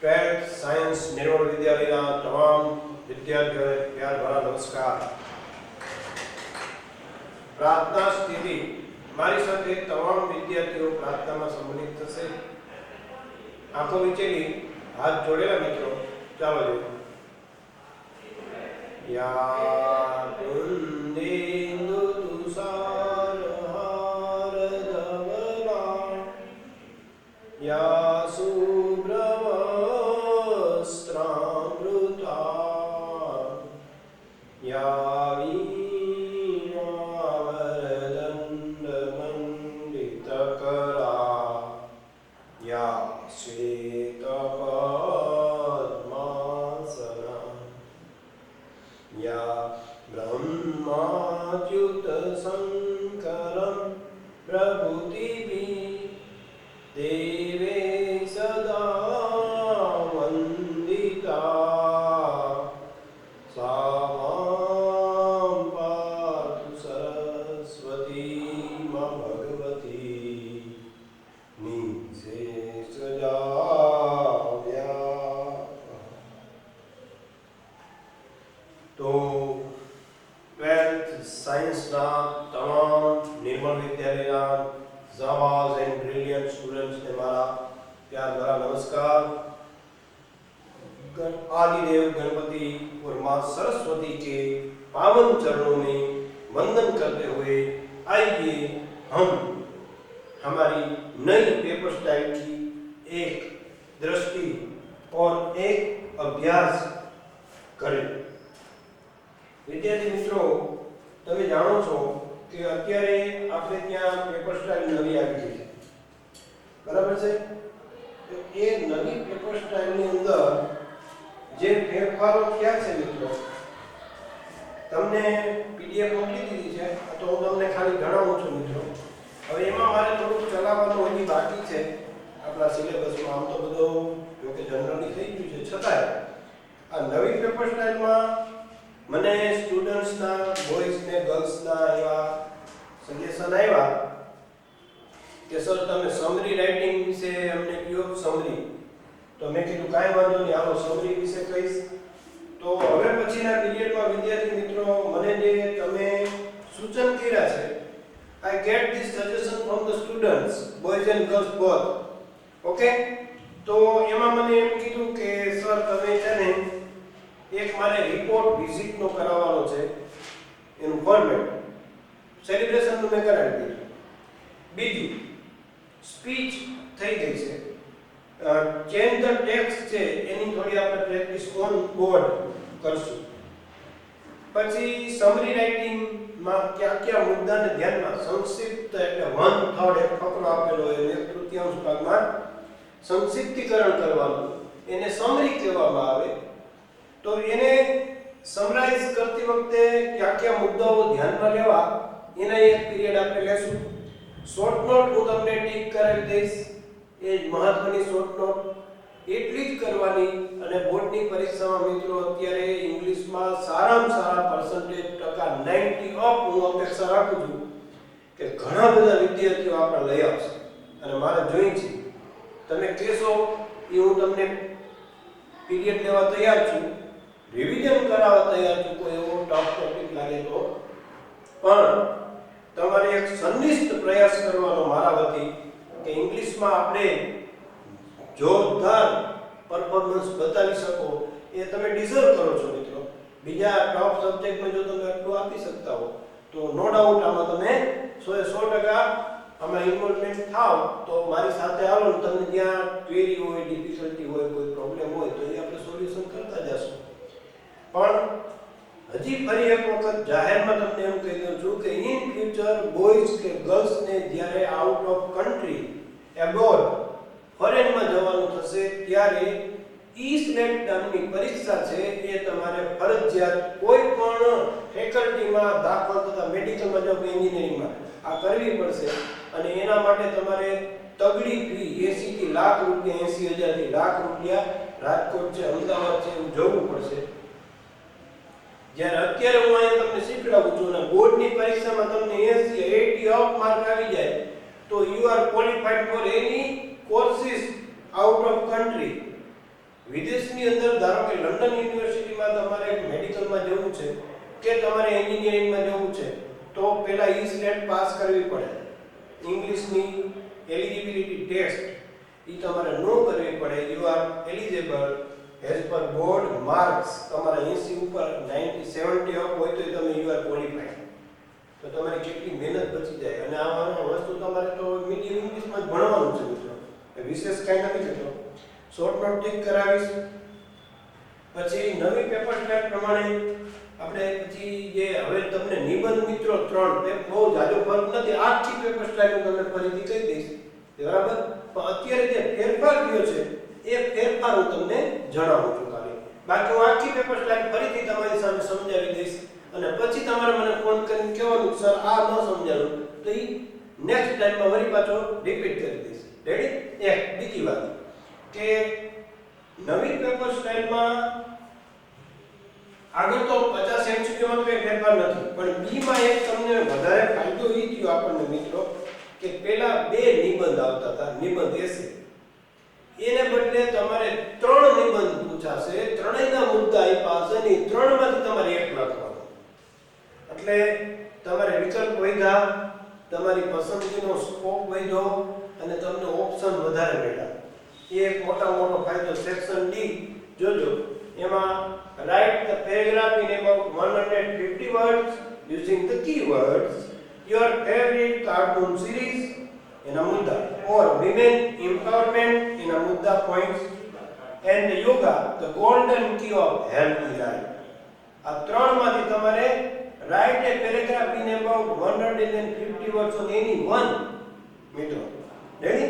12th science નિર્મળ વિદ્યાલયના તમામ વિદ્યાર્થીઓને પ્યાર ભરા નમસ્કાર। પ્રાર્થના સ્થિતિ મારી સાથે તમામ વિદ્યાર્થીઓ પ્રાર્થનામાં સંમલિત થશે। આંખો વિચેલી હાથ જોડેલા મિત્રો ચાલો જોઈએ। યા કુંદેન્દુ તુષાર હાર ધવલા યા શુભ્રવસ્ત્રામૃતા યા वीणावरदण्डमण्डितकरा या श्वेतपद्मासना या ब्रह्माच्युतशङ्करं प्रभृतिभिः देवे सदा वन्दिता सा मां पातु सरस्वती मा भगवती निशेषजाव्या। તો 12th સાયન્સના તમામ નિર્મળ વિદ્યાલયના ઝાવાઝ એન્ડ બ્રિલિયન્ટ સ્ટુડન્ટ્સને મારા प्यार भरा नमस्कार। आदिदेव गणपति और मां सरस्वती के पावन चरणों में वंदन करते हुए आइए हम हमारी नई पेपर स्टाइल की एक दृष्टि और एक अभ्यास करें। विद्यार्थी मित्रों, તમે જાણો છો કે અત્યારે આપણે ત્યાં પેપર સ્ટાઇલ નવી આવી ગઈ છે, બરાબર છે? તો એ નવી પેપર સ્ટાઇલની અંદર જે ફેરફારો થયા છે મિત્રો, તમને પીડીએફ મોકલી દીધી છે, તો હું તમને ખાલી જણાવું છું મિત્રો। હવે એમાં મારે થોડું ચલાવવાનું હજી બાકી છે આપણા સિલેબસમાં। આમ તો બધું જો કે જનરલી થઈ ગયું છે, છતાંય આ નવી પેપર સ્ટાઇલમાં મને સ્ટુડન્ટ્સના બોયઝ ને ગર્લ્સના એવા સજેશન આવ્યા કે સર તમે સમરી રાઇટિંગ વિશે અમને કહો સમરી। તો મેં કીધું કાંઈ વાંધો નહીં, આવો સમરી વિશે કહીશ। તો હવે પછીના પીરિયડમાં વિદ્યાર્થી મિત્રો મને જે તમે સૂચન કર્યા છે, I get this suggestion from the students, boys and girls both, okay? તો એમાં મને એમ કીધું કે સર તમે છે ને એક મારે રિપોર્ટ વિઝિટનો કરાવવાનો છે, એનું ફોર્મેટ સેલિબ્રેશનનું મેં કરાવી દીધું। બીજું સ્પીચ થઈ ગઈ છે, ચેન્જ ધ ટેક્સ્ટ છે એની થોડી આપણે પ્રેક્ટિસ ઓન બોર્ડ કરશું। પછી સમરી રાઇટિંગમાં કયા કયા મુદ્દાને ધ્યાનમાં સંક્ષિપ્ત એટલે 1/3 એક ફકરો આપેલો હોય, એક તૃતીયાંશ ભાગમાં સંક્ષિપ્તીકરણ કરવાનું, એને સમરી કહેવામાં આવે। તો એને સમરાઇઝ કરતી વખતે કયા કયા મુદ્દાઓ ધ્યાનમાં લેવા એના એક પીરિયડ આપણે લેશું। શોર્ટ નોટ હું તમને ટીક કરાવી દઈશ, એ જ મહત્વની શોર્ટ નોટ એટલી જ કરવાની। અને બોર્ડની પરીક્ષામાં મિત્રો અત્યારે ઇંગ્લિશમાં સારામાં સારા પર્સન્ટેજ ટકા 90 અપ હું અપેક્ષા રાખું છું કે ઘણા બધા વિદ્યાર્થીઓ આપણા લઈ આવશે, અને મારે જોઈ છે તમે કહેશો એ હું તમને પીરિયડ લેવા તૈયાર છું, રિવિઝન કરાવવા તૈયાર છું, કોઈ એવો ટફ ટોપિક લાગે તો। પણ તમારે એક સંનિષ્ઠ પ્રયાસ કરવાનો મારા વતી કે ઇંગ્લિશમાં આપણે જોરદાર પરફોર્મન્સ બતાવી શકો એ તમે ડિઝર્વ કરો છો મિત્રો। બીજા ટોપ સબ્જેક્ટમાં જો તમે આટલું આપી શકતા હો તો નો ડાઉટ આમાં તમે 100% આમાં ઇન્વોલ્વમેન્ટ થાવ તો મારી સાથે આવો ને તમને જ્યાં ક્વેરી હોય, ડિફિકલ્ટી હોય, કોઈ પ્રોબ્લેમ હોય તો એ આપણે સોલ્યુશન કરતા જશું। પણ હજી ફરી એક વખત જાહેરમાં તમને એમ કહી દઉં છું કે ઇન ફ્યુચર બોયઝ કે ગર્લ્સને જ્યારે આઉટ ઓફ કન્ટ્રી એબ્રોડ ફોરેનમાં જવાનું થશે ત્યારે ઈ-સ્લેટ નામની પરીક્ષા છે એ તમારે ફરજિયાત કોઈ પણ ફેકલ્ટીમાં દાખલ થતા મેડિકલમાં જો કે એન્જિનિયરિંગમાં આ કરવી પડશે। અને એના માટે તમારે તગડી ફી 80 થી લાખ રૂપિયા, 80,000 થી લાખ રૂપિયા રાજકોટ છે, અમદાવાદ છે એવું જવું પડશે। જ્યારે અત્યારે હું અહીંયા તમને શીખડાવું છું અને બોર્ડની પરીક્ષામાં તમને 80 અપ માર્ક આવી જાય તો you are qualified for any courses out of country. વિદેશની અંદર ધારો કે લંડન યુનિવર્સિટીમાં તમારે મેડિકલમાં જવું છે કે તમારે એન્જિનિયરિંગમાં જવું છે તો પહેલા ઈ-સ્લેટ પાસ કરવી પડે. ઇંગ્લિશની એલિજિબિલિટી ટેસ્ટ એ તમારે ન કરવી પડે. You are eligible as per board marks. તમારા 80 ઉપર 90 70 અપ હોય તો તમે યુ આર ક્વોલિફાઈડ. તો તમારી કેટલી મહેનત બચી જાય. અને આ વસ્તુ તમારે તો મીડિયમ ઇંગ્લિશમાં જ ભણવાનું છે મિત્રો, વિશેષ કાંઈ નથી થતો. શોર્ટ નોટ ટિક કરાવીશ. પછી નવી પેપર સ્ટાઇલ પ્રમાણે આપણે પછી જે હવે તમને નિબંધ મિત્રો 3 તે બહુ જાજો ફરક નથી. આખી પેપર સ્ટાઇલ હું તમને ફરીથી કહી દઈશ, બરાબર. પણ અત્યારે જે ફેરફાર થયો છે એ ફેરફાર હું તમને જણાવું છું ખાલી. બાકી હું આખી પેપર સ્ટાઇલ ફરીથી તમારી સામે સમજાવી દઈશ અને પછી તમારે મને ફોન કરીને કહેવાનું સર આ ન સમજાણું તો એ નેક્સ્ટ ટાઈમમાં વળી પાછો રિપીટ કરી દઈશ. રેડી? એક બીજી વાત કે નવી પેપર સ્ટાઇલમાં આગળ તો 50 એમસીક્યુમાં કોઈ ફેરફાર નથી, પણ બી માં એક તમને વધારે ફાયદો એ થયો આપણને મિત્રો કે પહેલા 2 નિબંધ આવતા હતા, નિબંધ એસે. એને બદલે તમારે 3 નિબંધ પૂછાશે, ત્રણેયના મુદ્દા આપ્યા હશે ને 3 માંથી તમારે એક લખવાનું. એટલે તમારે વિકલ્પ વધ્યા, તમારી પસંદગીનો સ્કોપ વધ્યો અને તમને ઓપ્શન વધારે મળ્યા. એ એક મોટો ફાયદો. સેક્શન ડી જોજો, એમાં write the paragraph in about 150 words using the keywords your favorite cartoon series in a mudda or women empowerment in a mudda points and yoga the golden key of healthy life. આ ત્રણમાંથી તમારે write a paragraph in about 150 words on any one મિત્રો. Ready?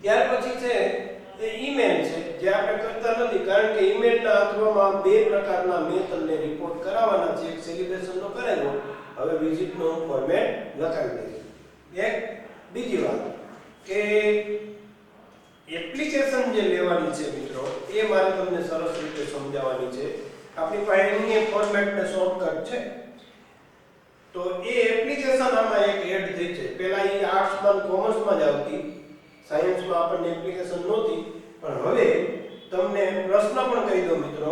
ત્યાર પછી છે એ email છે, જે આપણે કરતા નથી કારણ કે ઈમેલના અથવામાં 2 પ્રકારના મેં તમને રિપોર્ટ કરાવવાના છે. એક સેલિબ્રેશનનો કરેલો, હવે વિઝિટનો ફોર્મેટ લખાવી દઈશ. એક બીજી વાત કે એપ્લિકેશન જે લેવાની છે મિત્રો એ મારે તમને સરસ રીતે સમજાવવાની છે. આપણી પાસે એની ફોર્મેટ ને શોર્ટકટ છે, તો એ એપ્લિકેશન આમાં એક એડ થઈ છે. પહેલા એ આર્ટ્સમાં કોમર્સમાં જ આવતી, સાયન્સમાં આપણને એપ્લિકેશન નહોતી, પણ હવે તમને પ્રશ્ન પણ કહી દો મિત્રો.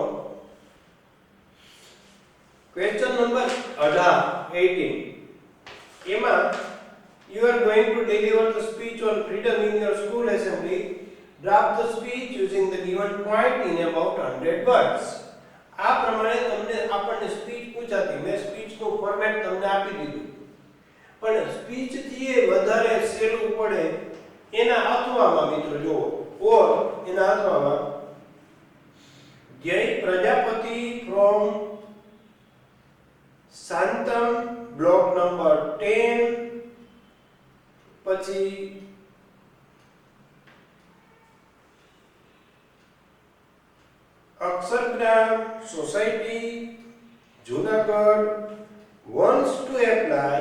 ક્વેશ્ચન નંબર 18 એમાં you are going to deliver the speech on freedom in your school assembly. Draft the speech using the given point in about 100 words. આ પ્રમાણે તમને આપણને સ્પીચ પૂછાતી. મેં સ્પીચનું ફોર્મેટ તમને આપી દીધું, પણ સ્પીચ થી વધારે સહેલું પડે એના અથવામાં મિત્રો જુઓ, ઓર એના અથવામાં Jay Prajapati from Shantam block number 10, પછી Akshargram society Junagadh wants to apply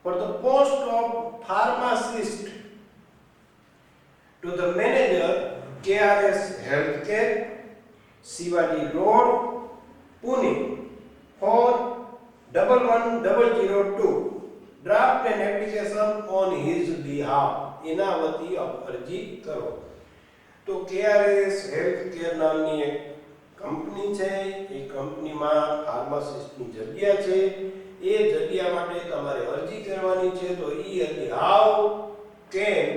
for the post of pharmacist to the manager KRS Healthcare, Shivaji Road, Pune for 11002. Draft an application on his behalf. એના વતી અરજી કરો. તો KRS Healthcare નામની એક કંપની છે, એ કંપનીમાં ફાર્માસિસ્ટની જગ્યા છે. એ જગ્યા માટે તમારે અરજી કરવાની છે. તો એ અરજી how can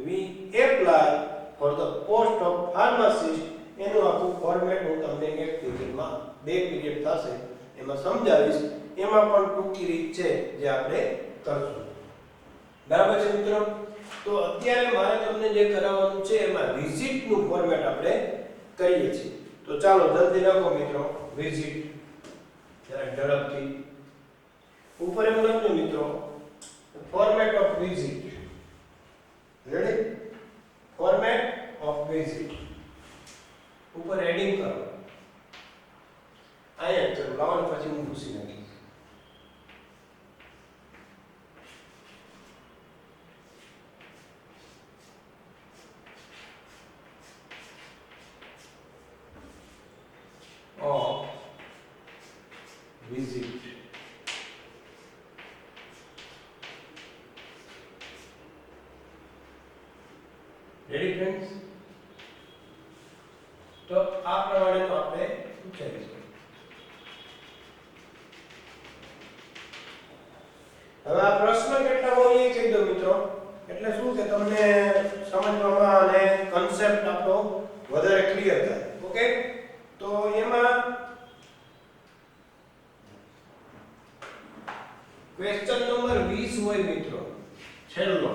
we apply for the post of pharmacist, એનું આખું ફોર્મેટ હું તમને એક પીરિયડમાં 2 પીરિયડ થશે એમાં સમજાવીશ. એમાં પણ ટૂંકી રીત છે જે આપણે કરશું. બરાબર છે મિત્રો? તો અત્યારે મારે તમને જે કરાવવાનું છે એમાં વિઝિટનું ફોર્મેટ આપણે કરીએ છીએ. તો ચાલો જલ્દી લખો મિત્રો, વિઝિટ. જરા ઝડપથી ઉપર એમ લખજો મિત્રો, format of visit. Ready? Format of visit ઉપર હેડિંગ કરો. આયા ચલો લાવો, પછી હું ઘૂસી નાખીશ. Of visit. Ready friends? તો આ પ્રમાણેનું આપણે ઉચ્ચારીશું. હવે આ પ્રશ્ન કેટલામાં એ કહી દો મિત્રો, એટલે શું કે તમને સમજવામાં અને કન્સેપ્ટ આપણો વધારે ક્લિયર થાય. ઓકે, તો એમાં ક્વેશ્ચન નંબર 20 હોય મિત્રો, છેલ્લો.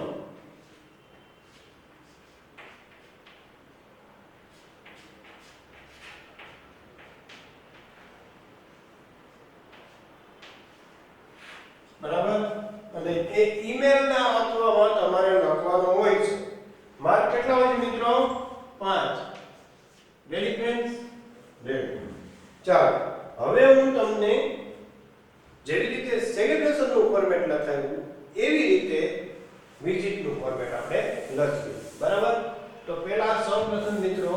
બરાબર, અને એ ઈમેલ ના વાંચવામાં તમારે લખવાનું હોય છે. માર્ક કેટલા હોય છે મિત્રો? 5. Ready friends? રેડી. ચાલો, હવે હું તમને જેવી રીતે સેલિબ્રેશન નું ફોર્મેટ લખાયું એવી રીતે વિઝિટ નું ફોર્મેટ આપણે લખીએ. બરાબર, તો પહેલા સૌપ્રથમ મિત્રો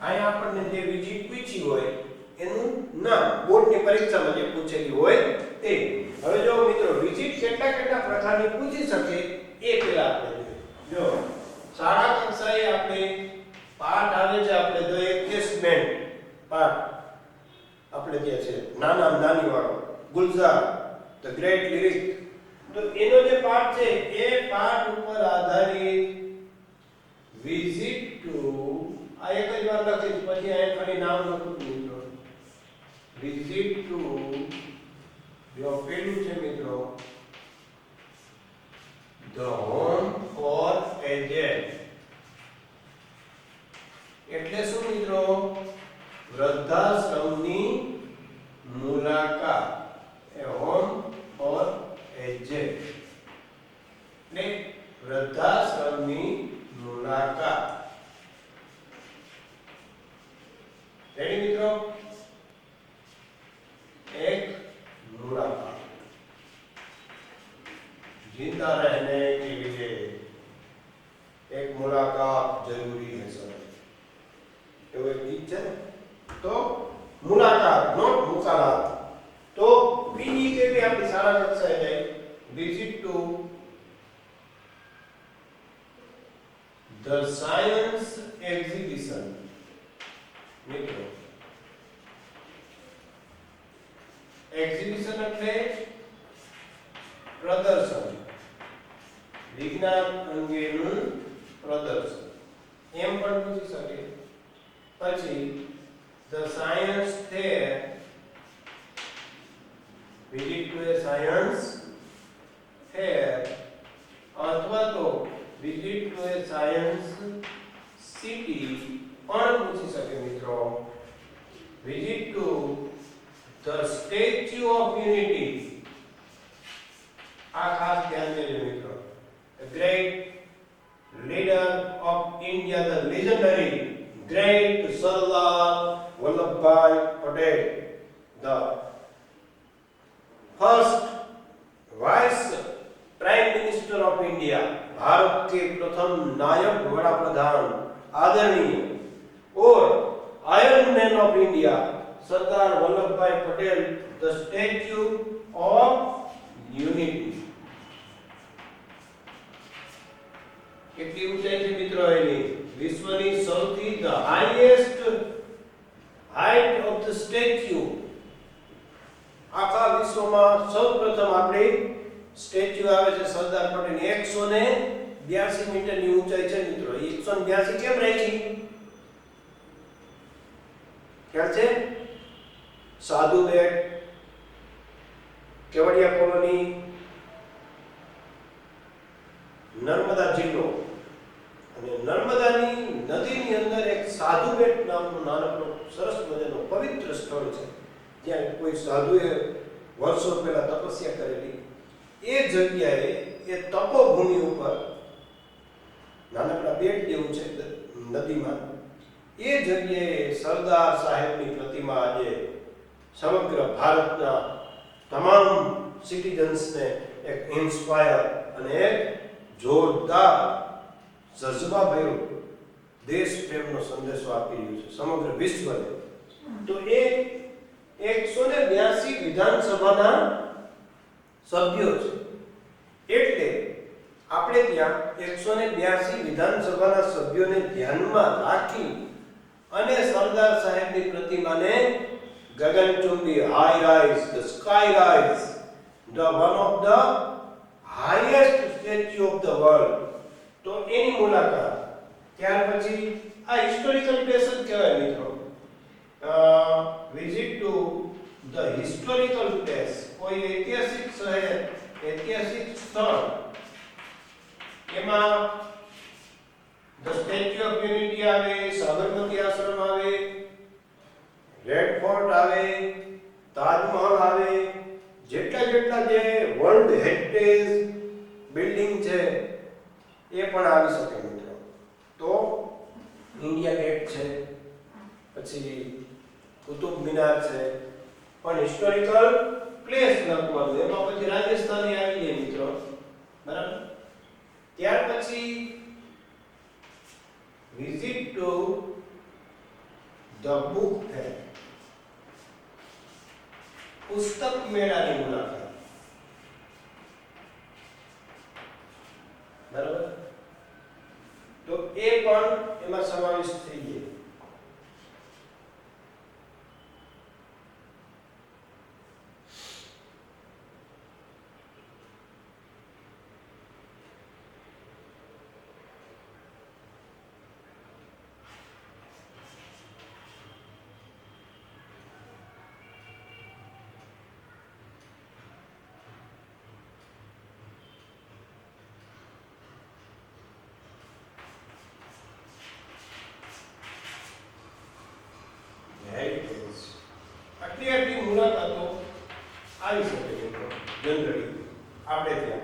અહીંયા આપણને જે વિઝિટ પૂછી હોય એનું નામ બોર્ડની પરીક્ષામાં જે પૂછેલી હોય તે. હવે જો મિત્રો વિઝિટ કેટલા પ્રકારની પૂછી શકે એ પહેલા આપણે જોઈએ. જો શાળા કક્ષાએ આપણે પાઠ આવે છે, આપણે જો એડજસ્ટમેન્ટ પાઠ આપણે જે છે નાની વાળો ગુલઝાર ધ ગ્રેટ લિરિક, તો એનો જે પાઠ છે એ પાઠ ઉપર આધારિત વિઝિટ ટુ આ એક જ વાર લખીશ, પછી આ ખાલી નામ લખું મિત્રો. વિઝિટ ટુ જો પેલું છે મિત્રો ધ હોમ ફોર એજેડ, એટલે શું મિત્રો? વૃદ્ધાશ્રમની મુલાકાત. એ હોમ ફોર એજેડ ને વૃદ્ધાશ્રમની મુલાકાત. રેડી મિત્રો? एक मुलाकात जिंदा रहने के लिए एक मुलाकात जरूरी है सर. એવું એક ગીત છે ને, તો મુલાકાત નોટ મુકાલાત. તો બીજી કે ભી આપણી શાળા કક્ષાએ જાય visit to the science exhibition. મિત્રો એક્ઝિબિશન એટલે પ્રદર્શન, વિજ્ઞાન અંગેનું પ્રદર્શન એમ પણ પૂછી શકે. પછી the science fair, visit to A science fair, અથવા તો visit to A science city પણ પૂછી શકે મિત્રો. Visit to the statue of unity, આ ખાસ ધ્યાન દેજો મિત્રો. The great leader of India, the legendary great Sardar Vallabhbhai Patel, the first vice prime minister of India, Bharat के प्रथम नायक बड़ा प्रधान आदरणीय और iron man of India Sardar Vallabh भाई Patel, the statue of unity. કેટલી ઊંચાઈ છે મિત્રો એની? વિશ્વની સૌથી the highest height of the statue. આખા વિશ્વમાં સૌપ્રથમ આપણી સ્ટેચ્યુ આવે છે સરદાર પટેલની. 182 મીટરની ઊંચાઈ છે મિત્રો. 182 કેમ રાખી? ખ્યાલ છે? સાધુ બેટ, કેવડિયા કોલોની, નર્મદા જિલ્લો, અને નર્મદાની નદીની અંદર એક સાધુ બેટ નામનો નાનકડો સરસ મજાનો પવિત્ર સ્થળ છે, જ્યાં કોઈ સાધુએ વર્ષો પહેલા તપસ્યા કરેલી. એ જગ્યાએ એ તપોભૂમિ ઉપર નાનકડા બેટ જેવું છે નદીમાં, એ જગ્યાએ સરદાર સાહેબની પ્રતિમા આજે સમગ્ર ભારતના તમામ સિટીઝન્સને એક ઇન્સ્પાયર અને એક જોરદાર જજ્બાભર્યો દેશ પ્રેમનો સંદેશો આપી રહ્યું છે સમગ્ર વિશ્વને. તો એ 182 વિધાનસભાના સભ્યો છે, એટલે આપણે ત્યાં 182 વિધાનસભાના સભ્યોને ધ્યાનમાં રાખી અને સરદાર સાહેબની પ્રતિમાને ગગનચુંબી high rise the sky rise the one of the highest statue of the world, તો એની મુલાકાત. ત્યાર પછી આ હિસ્ટોરિકલ પ્લેસ જ કહેવાય મિત્રો. Visit to the historical place, કોઈ ઐતિહાસિક શહેર, ઐતિહાસિક સ્થળ, એમાં ધ સ્ટેચ્યુ ઓફ યુનિટી આવે, સાબરમતી આશ્રમ આવે, રેડ ફોર્ટ આવે, તાજમહલ આવે, જેટલા જે વર્લ્ડ હેરિટેજ બિલ્ડિંગ છે એ પણ આવી શકે મિત્રો. તો ઇન્ડિયા ગેટ છે, પછી કુતુબ મિનાર છે, પણ હિસ્ટોરિકલ પ્લેસ લખવાનું, એમાં પછી રાજસ્થાની આવી જાય મિત્રો, બરાબર. ત્યાર પછી visit to the book fair, પુસ્તક મેળાની મુલાકાત, બરાબર. તો એ પણ એમાં સમાવેશ થઈ જાય. આટલી મુલાકાતો આવી શકે મિત્રો જનરલી આપણે ત્યાં.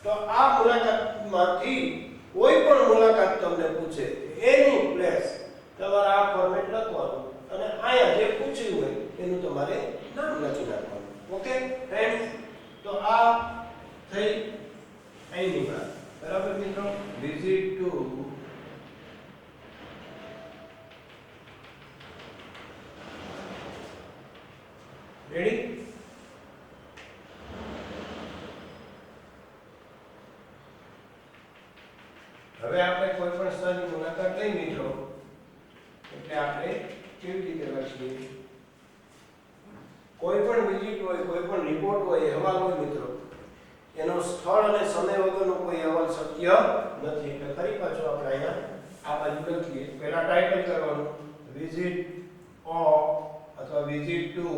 તો આ મુલાકાતમાંથી કોઈ પણ મુલાકાત તમને પૂછે એની પ્લેસ, તમારે આ ફોર્મેટ લખવાનું અને અહીંયા જે પૂછ્યું હોય એનું તમારે નામ લખી નાખવાનું. ઓકે ફ્રેન્ડ્સ, તો આ થઈ અહીંની વાત, બરાબર મિત્રો. Visit to ready. હવે આપણે કોઈ પણ સ્થળની મુલાકાત લઈ મિત્રો, એટલે આપણે કેવી રીતે લખીએ? કોઈ પણ વિઝિટ હોય, કોઈ પણ રિપોર્ટ હોય, અહેવાલ હોય મિત્રો, એનો સ્થળ અને સમય વગરનો કોઈ અહેવાલ શક્ય નથી. એટલે ફરી પાછો આપણે અહીંયા આ બાજુ લખીએ. પહેલા ટાઇટલ કરવાનું વિઝિટ ઓફ અથવા વિઝિટ ટુ,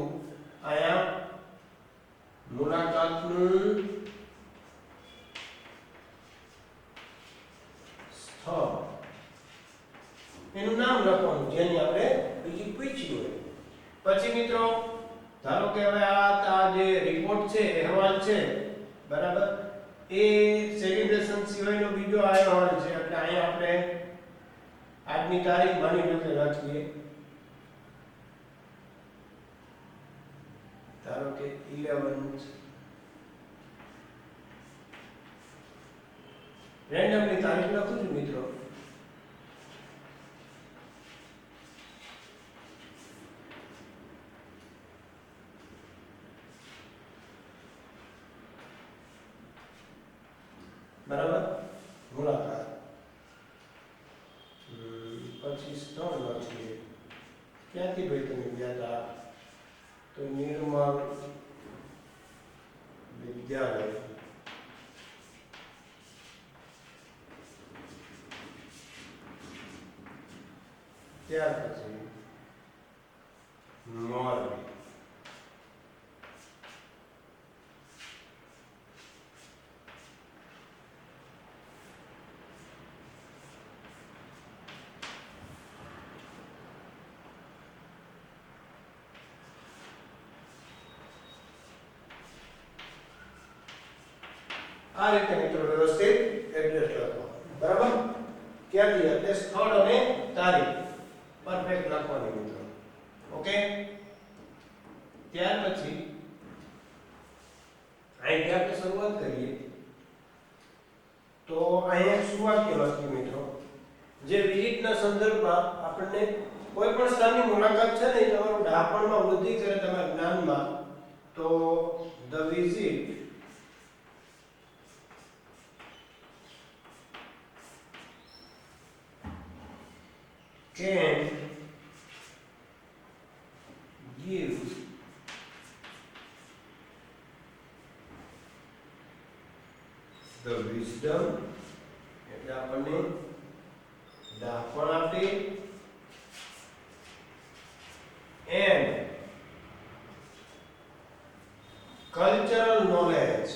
અહીંયા મુલાકાતનું સ્થળ, એનું નામ લખવાનું જેની આપણે બીજી પૂછી હોય. પછી મિત્રો ધારો કે હવે આ જે રિપોર્ટ છે, અહેવાલ છે, બરાબર, એ સેલિબ્રેશન સિવાયનો બીજો અહેવાલ છે, એટલે અહીંયા આપણે આજની તારીખ માની લો કે રાખીએ, ધારો કે 11 રેન્ડમલી તારીખ લખું છું મિત્રો. બરાબર, મુલાકાત. પછી સ્થળ લખીએ, ક્યાંથી ભાઈ તમે ગયા હતા? તો નિર્મલ વિદ્યાલય. ત્યાર પછી મોરબી. આ રીતે મિત્રો વ્યવસ્થિત એડ્રેસ લખો, બરાબર? ક્યાંથી એટલે સ્થળ અને તારીખ પરફેક્ટ લખવાની મિત્રો. ઓકે, ત્યાર પછી અહીંથી આપણે શરૂઆત કરીએ તો અહીંયા શું વાક્ય લખ્યું મિત્રો? જે વિઝિટના સંદર્ભમાં આપણને કોઈ પણ સ્થળની મુલાકાત છે ને તમારું ડાપણમાં વૃદ્ધિ કરે તમારા જ્ઞાનમાં, તો the visit can give the wisdom એટલે આપણને દાપણ આપે and cultural knowledge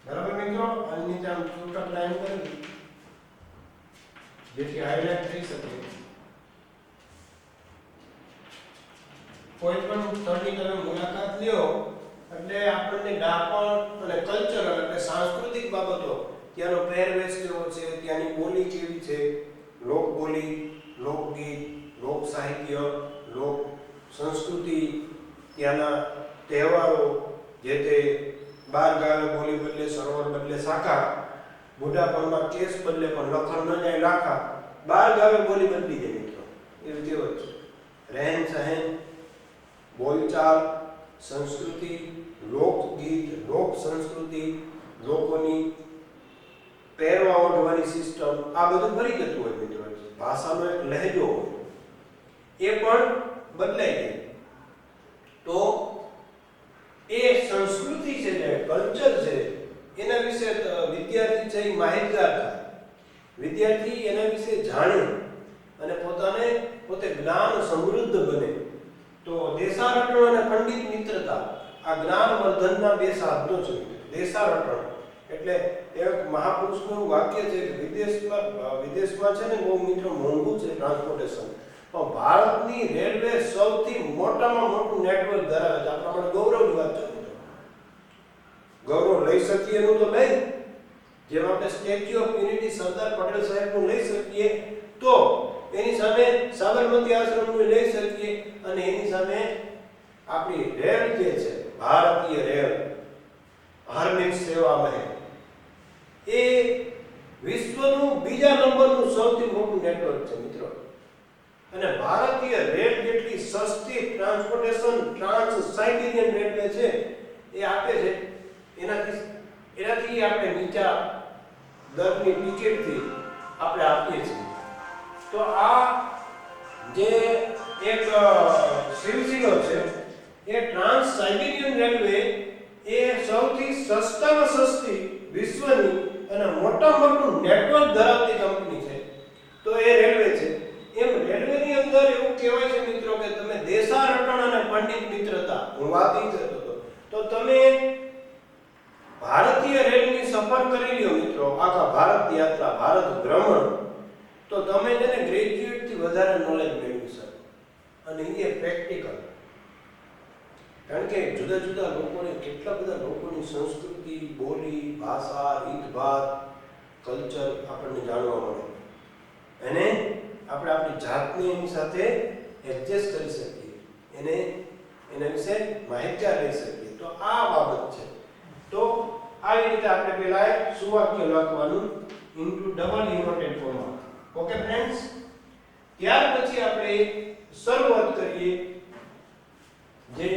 બરાબર મિત્રો. આની નીચે આમ ટૂંકા લાઈન કરી જેથી હાઇલાઇટ થઈ શકે. કોઈ પણ સ્થળની તમે મુલાકાત લ્યો એટલે આપણને ડાપણ અને કલ્ચરલ એટલે સાંસ્કૃતિક બાબતો, ત્યાંનો પહેરવેશ કેવો છે, ત્યાંની બોલી કેવી છે, લોક બોલી, લોકગીત, લોક સાહિત્ય, લોક સંસ્કૃતિ, ત્યાંના તહેવારો, જે તે બાર ગાવે બોલી બદલે સરોવર બદલે શાખા, બુઢાપણમાં કેસ બદલે પણ લખણ ન જાય લાખા, બાર ગાવે બોલી બદલી જાય મિત્રો, એવી કહેવત છે. રહેન સહેન, બોલચાલ, સંસ્કૃતિ, લોકગીત, લોક સંસ્કૃતિ, લોકોની પહેરવા ઓઢવાની સિસ્ટમ, આ બધું ફરી જતું હોય મિત્રો. ભાષાનો એક લહેજો હોય એ પણ બદલાઈ જાય તો એ સંસ્કૃતિ છે, જે કલ્ચર છે, એના વિશે વિદ્યાર્થી છે એ માહિતગાર થાય, વિદ્યાર્થી એના વિશે જાણે અને પોતે જ્ઞાન સમૃદ્ધ બને. તો દેશારટણ અને પંડિત મિત્રતા આ જ્ઞાન વર્ધનના બે સાધનો છે. દેશારટણ એટલે એક મહાપુરુષનું વાક્ય છે કે વિદેશમાં છે ને બહુ મિત્રો મોંઘું છે ટ્રાન્સપોર્ટેશન, પણ ભારતની રેલવે સૌથી મોટામાં મોટું નેટવર્ક ધરાવે છે. આપણા માટે ગૌરવની વાત છે મિત્રો. ગૌરવ લઈ શકીએ એનું તો લઈ, જેમ આપણે statue of unity Sardar Patel સાહેબનું લઈ શકીએ તો એની સામે સાબરમતી આશ્રમનું લઈ શકીએ, અને એની સામે આપણી રેલ જે છે ભારતીય રેલ ધાર્મિક સેવા મહે એ વિશ્વનું બીજા નંબરનું સૌથી મોટું નેટવર્ક છે મિત્રો. અને ભારતીય રેલ જેટલી સસ્તી ટ્રાન્સપોર્ટેશન ટ્રાન્સ સાઇબેરિયન રેલવે છે એ આપે છે, એનાથી આપણે નીચા દરની ટિકિટથી આપણે આપીએ છીએ. તો આ જે એક સિલસિલો છે એ ટ્રાન્સ સાઇબેરિયન રેલવે એ સૌથી સસ્તામાં સસ્તી વિશ્વની અને મોટામાં મોટું નેટવર્ક ધરાવતી કંપની છે. તો એ રેલવે છે. એમ રેલવેની અંદર એવું કહેવાય છે મિત્રો કે તમે દેશારટણ અને પંડિત મિત્રતા, હું વાત ઈ કરતો હતો, તો તમે ભારતીય રેલની સફર કરી લ્યો મિત્રો, આખા ભારત યાત્રા, ભારત ભ્રમણ, તો તમે તેને ગ્રેજ્યુએટથી વધારે નોલેજ મેળવી શકો. અને એ પ્રેક્ટિકલ, કારણ કે જુદા જુદા લોકોને, કેટલા બધા લોકોની સંસ્કૃતિ, બોલી, ભાષા, રીતભાત, કલ્ચર આપણને જાણવા મળે અને આપણે આપણી જાતને એની સાથે એડજસ્ટ કરી શકીએ, એના વિશે માહિતગાર રહી શકીએ. તો આ બાબત છે. તો આવી રીતે આપણે પહેલા સુવાક્ય લખવાનું ઇન્ટુ ડબલ ઇન્વર્ટેડ ફોર્મમાં. ઓકે ફ્રેન્ડ્સ, ત્યાર પછી આપણે શરૂઆત કરીએ. જે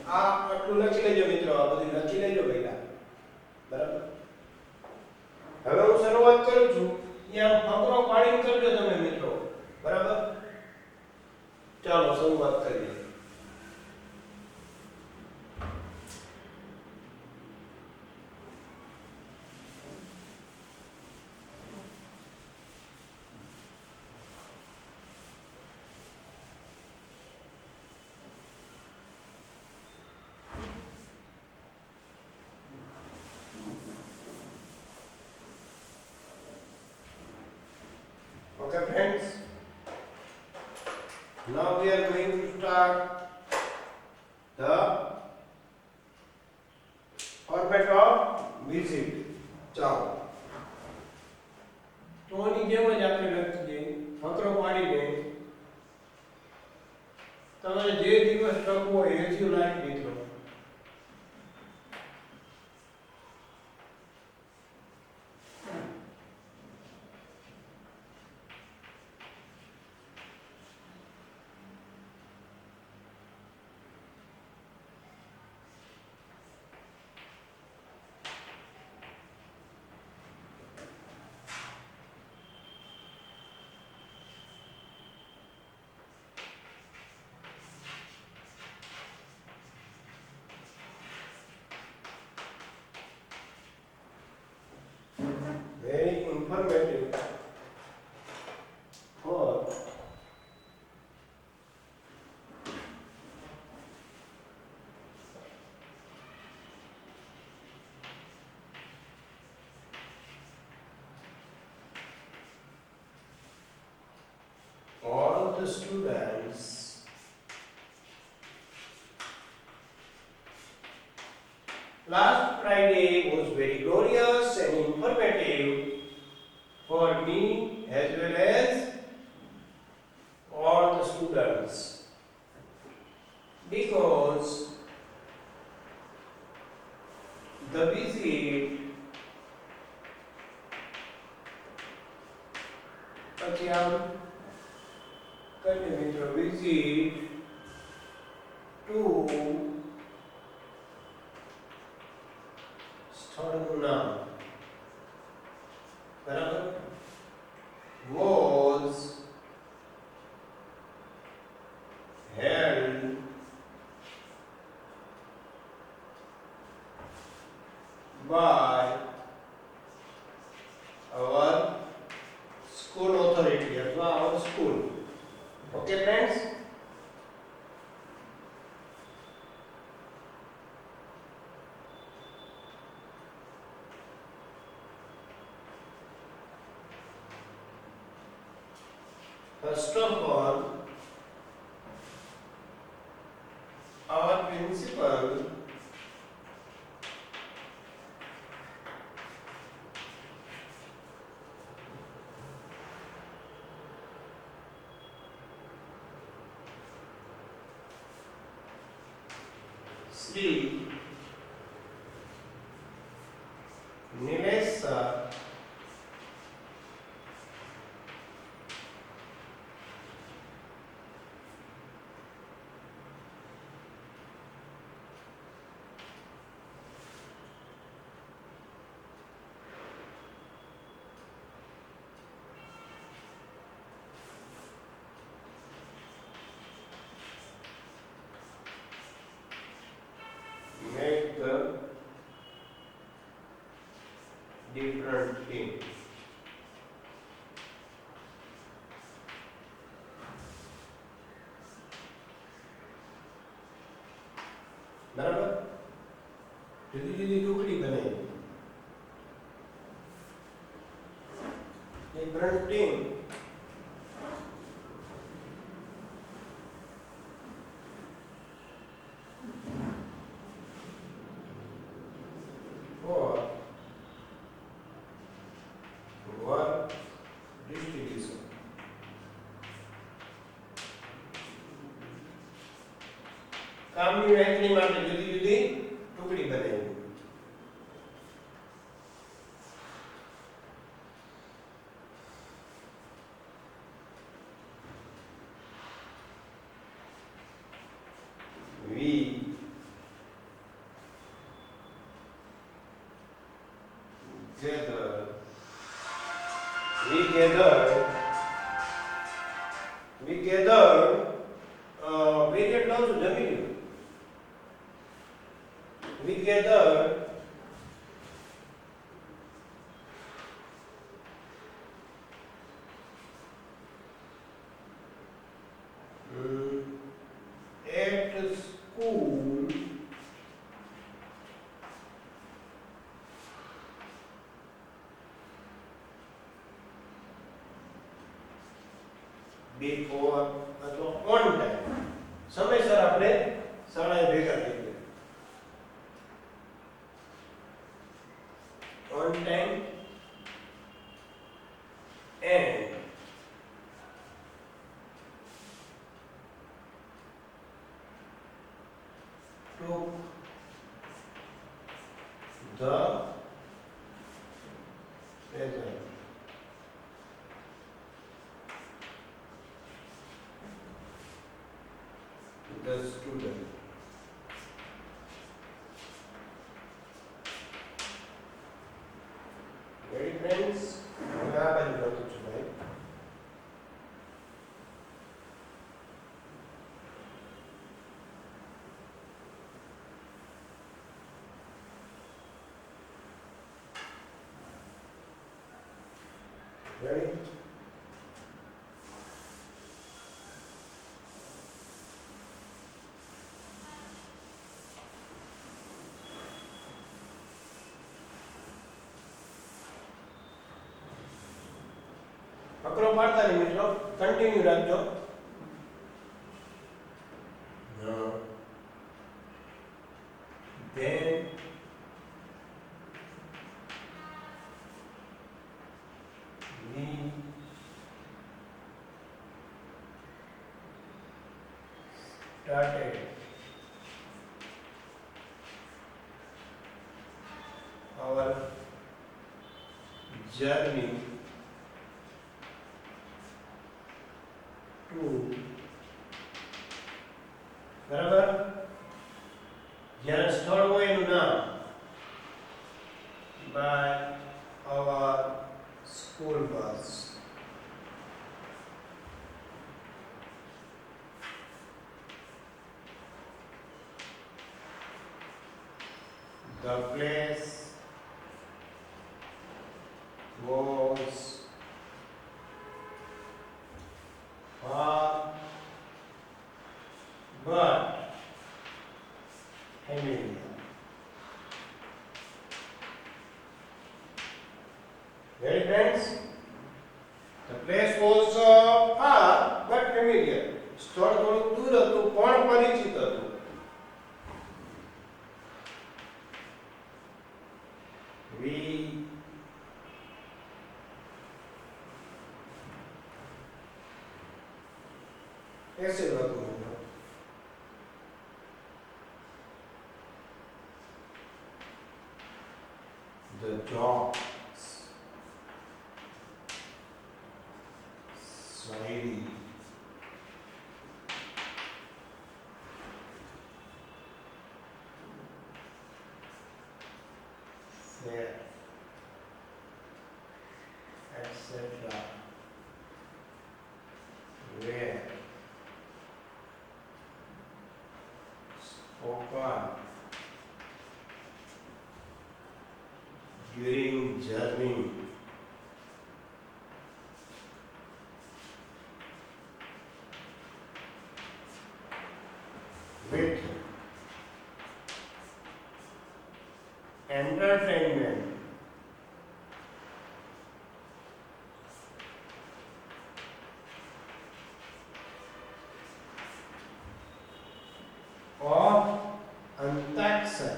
આ આટલું લખી લેજો મિત્રો, આ બધું લખી લેજો પહેલા, બરાબર? હવે હું શરૂઆત કરું છું. અહીંયા ફકરો પાડીને કરજો તમે મિત્રો, બરાબર? ચાલો શરૂઆત કરીએ. Okay, friends. Now we are going to start the format of visit. ચાલો તો આની જેમ જ આપણે લખીએ ફકરો પાડીને તમારે જે દિવસ લખવો હોય એ જ લાઈક મિત્રો. Very informative for all the students. Last Friday was very glorious and informative for me as well as all the students, because the visit visit to સ્થળનું નામ બરાબર was held by our school authority अथवा our school. Okay friends. First of all, our principal Sri Nilesh sir make the different things. બરાબર જુદી જુદી ટુકડી બને different team for work distribution. કામની વહેંચણી માટે જુદી જુદી ટુકડી બનાવી. We gathered period લાવ છું જમી લ્યો. We gathered at school before અથવા on time સમયસર આપણે શાળાએ ભેગા થઈ ગયા. On time and took the present. The student. Ready friends? હવે આ બાજુ લખું છું ભાઈ. Ready? પકડો પાડતા નહીં મિત્રો, કન્ટિન્યુ રાખજો. Then we started our journey to બરાબર જ્યાં સ્થળ હોય એનું નામ by our school bus. The place was far but familiar. Very friends, the place was far but familiar. સ્થળ થોડું દૂર હતું પણ પરિચિત હતું. We ऐसे लखूं the jobs શાયરી share etc. where spoken during journey with entertainment of Antaksar.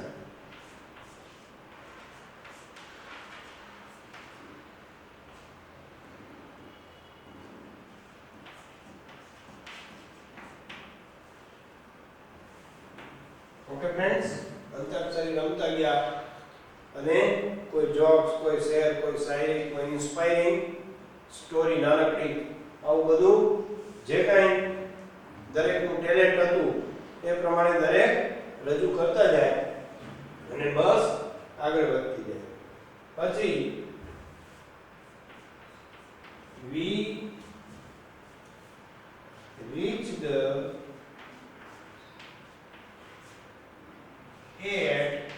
Okay friends, antakshari રમતા ગયા અને કોઈ જોક્સ, કોઈ શેર, કોઈ શાયરી, કોઈ ઇન્સ્પાયરિંગ સ્ટોરી નાનકડી આવું બધું જે કાંઈ દરેકનું ટેલેન્ટ હતું એ પ્રમાણે દરેક રજૂ કરતા જાય અને બસ આગળ વધતી જાય. પછી we reached at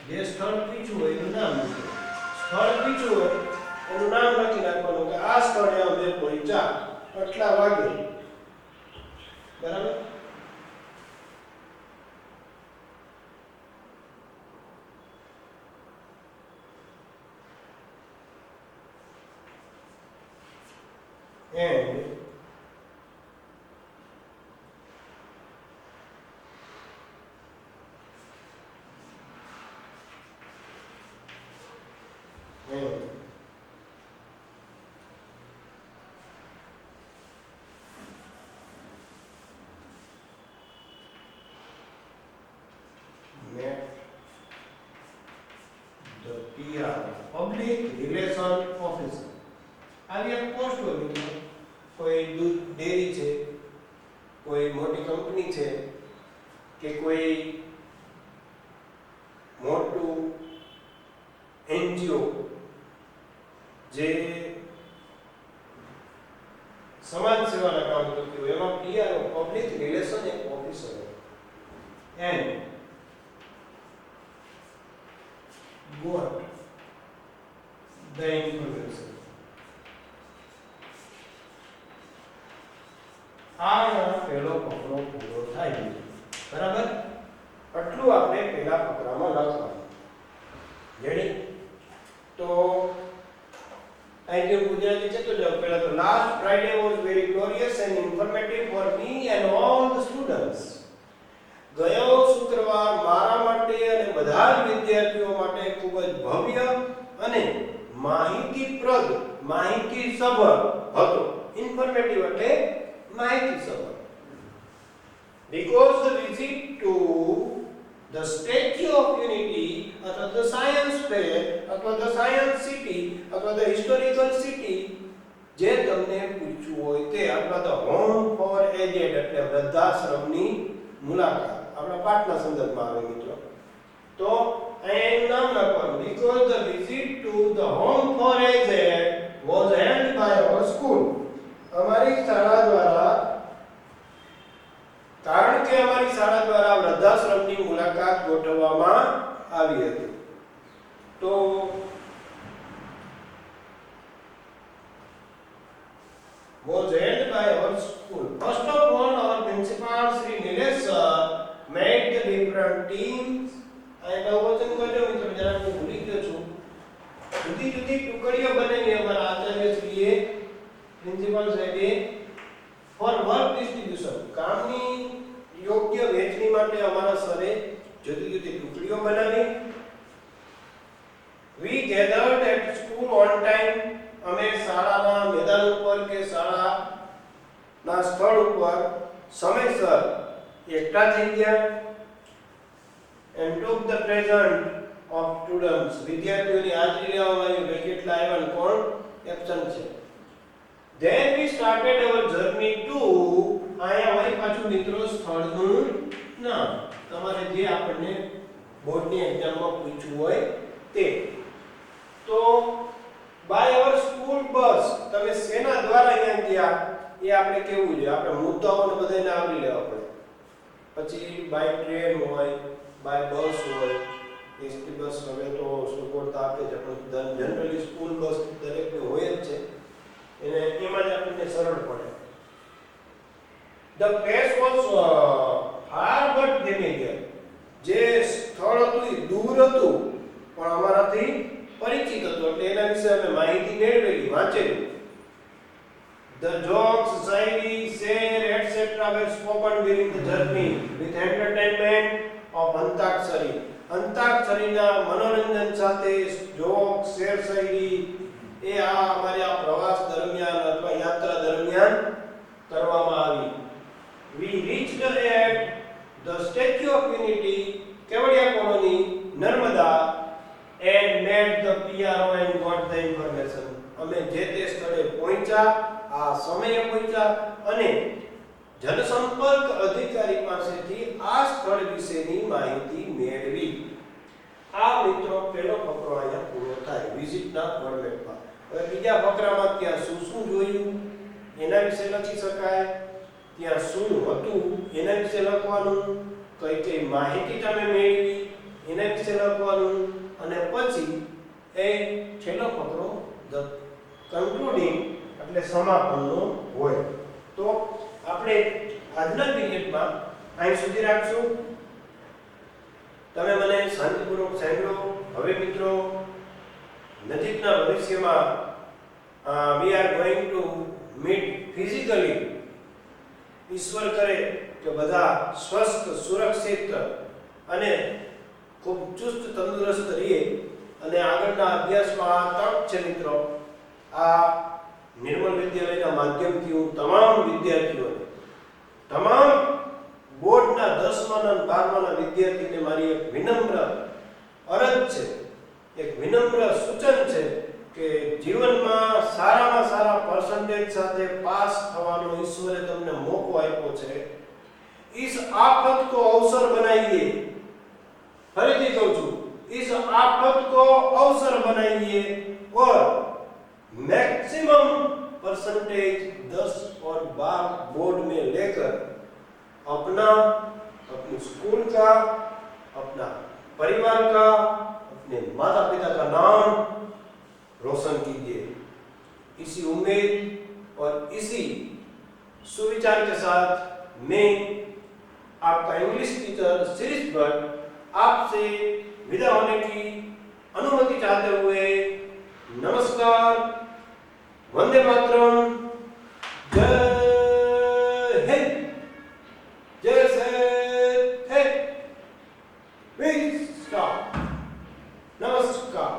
જે સ્થળ પીછું હોય એનું નામ લખો. સ્થળ પીછું હોય એનું નામ લખી નાખવાનું કે આ સ્થળે અમે પહોંચ્યા આટલા વાગે. બરાબર? and met the PR, public relation officer. આવી એક પોસ્ટ હોય મિત્રો, કોઈ દૂધ ડેરી છે, કોઈ મોટી કંપની છે કે કોઈ મોટું એનજીઓ જે સમાજ સેવાના કામ કરતી હોય એમાં પીઆરઓ પબ્લિક રિલેશન એક ઓફિસર હોય એન્ડ got the information. આ પહેલો ફકરો પૂરો થાય છે, બરાબર? આટલું આપણે પહેલા ફકરામાં લખવાનું. રેડી? તો અહીં ગુજરાતી છે તો જો પહેલા તો last Friday was very glorious and informative for me and all the students. ગયો શુક્રવાર મારા માટે અને બધા જ વિદ્યાર્થીઓ માટે ખૂબ જ ભવ્ય અને માહિતીપ્રદ માહિતીસભર હતો. ઇન્ફોર્મેટિવ એટલે માહિતીસભર. Because the visit to the Statue of Unity અથવા the Science Fair અથવા the Science City અથવા the Historical City જે તમને પૂછ્યું હોય તે અથવા the Home for Aged એટલે વૃદ્ધાશ્રમની મુલાકાત આપણા પાઠના સંદર્ભમાં આવે મિત્રો. તો અહીં નામ લખવાનું. Because the visit to the Home for Aged was held by our school. અમારી શાળા દ્વારા કારણ કે અમારી શાળા દ્વારા વૃદ્ધાશ્રમની મુલાકાત ગોઠવવામાં આવી હતી. તો was held by our school. First of all, our principal Sri Nilesh sir made the different teams. I know વચન કરજો મિત્રો, જરા હું ભૂલી ગયો છું. જુદી જુદી ટુકડીઓ બનાવી અમારા આચાર્ય શ્રીએ પ્રિન્સિપલ સાહેબે ફોર વર્ક ડિસ્ટ્રીબ્યુશન કામની યોગ્ય વહેંચણી માટે અમારા સરે જુદી જુદી ટુકડીઓ બનાવી. We gathered at school on time. અમે શાળાના મેદાન ઉપર કે શાળાના સ્થળ ઉપર સમયસર એકઠા થઈ ગયા. And took the present of students. વિદ્યાર્થીઓની હાજરી લેવામાં આવી કે કેટલા આવ્યા ને કોણ એબ્સન્ટ છે. Then we started our journey to આયા વળી પાછું મિત્રો સ્થળનું નામ તમારે જે આપણને બોર્ડની એક્ઝામમાં પૂછ્યું હોય તે. તો by our school bus તમે સેના દ્વારા અહીંયા ગયા એ આપણે કેવું જોઈએ, આપણે મુદ્દાઓને બધાને આવરી લેવા પડે. પછી બાય ટ્રેન હોય, બાય બસ હોય, એસટી બસ હવે તો સગવડતા આપે છે પણ જનરલી સ્કૂલ બસ દરેકને હોય જ છે, એને એમાં જ આપણને સરળ પડે. The place was far but familiar. જે સ્થળ હતું એ દૂર હતું પણ અમારાથી પરિચિત હતું એટલે એના વિશે અમે માહિતી મેળવેલી, વાંચેલી. The jokes, શાયરી, શેર etc. were spoken during the journey with entertainment of Antakshari. અંતાક્ષરીના મનોરંજન સાથે જોક, શેર, શાયરી એ અમારે આ પ્રવાસ દરમિયાન અથવા યાત્રા દરમિયાન કરવામાં આવી. We reached at the Statue of Unity, Kevadia colony, Narmada, and met the PRO and got the information. અમે જે તે સ્થળે પહોંચ્યા, આ સમયે પહોંચ્યા અને જનસંપર્ક અધિકારી પાસેથી આ સ્થળ વિશેની માહિતી મેળવી. આ મિત્રો પહેલો ફકરો અહીંયા પૂરો થાય વિઝિટના ફોર્મેટમાં. હવે બીજા ફકરામાં ત્યાં શું શું જોયું એના વિશે લખી શકાય, ત્યાં શું હતું એના વિશે લખવાનું, કઈ કઈ માહિતી તમે મેળવી એના વિશે લખવાનું અને પછી એ છેલ્લો ફકરો ધ કન્ક્લુડિંગ એટલે સમાપનનો હોય. તો આપણે આજના પીરિયડમાં અહીં સુધી રાખશું. તમે મને શાંતિપૂર્વક સાંભળો. હવે મિત્રો નજીકના ભવિષ્યમાં we are going to meet physically. ઈશ્વર કરે કે બધા સ્વસ્થ, સુરક્ષિત અને ખૂબ ચુસ્ત તંદુરસ્ત રહીએ અને આગળના અભ્યાસમાં છે મિત્રો, આ નિર્મલ વિદ્યાલયના માધ્યમથી હું તમામ વિદ્યાર્થીઓને, તમામ બોર્ડના 10મા અને 12માના વિદ્યાર્થીને મારી એક વિનમ્ર અરજ છે, એક વિનમ્ર સૂચન છે કે જીવનમાં સારામાં સારા પર્સન્ટેજ સાથે પાસ થવાનો ઈશ્વરે તમને મોકો આપ્યો છે। इस आफत को अवसर बनाइए, फरीથી કહું છું, इस आफत को अवसर बनाइए और मैक्सिमम परसेंटेज 10 और 12 बोर्ड में लेकर अपना, अपनी स्कूल का, अपना परिवार का, अपने माता पिता का नाम रोशन कीजिए। इसी उम्मीद और इसी सुविचार के साथ मैं आपका इंग्लिश टीचर शिरीष भट्ट आपसे विदा होने की अनुमति चाहते हुए नमस्कार, वंदे मातरम, जय हिंद, जय हिंद, नमस्कार।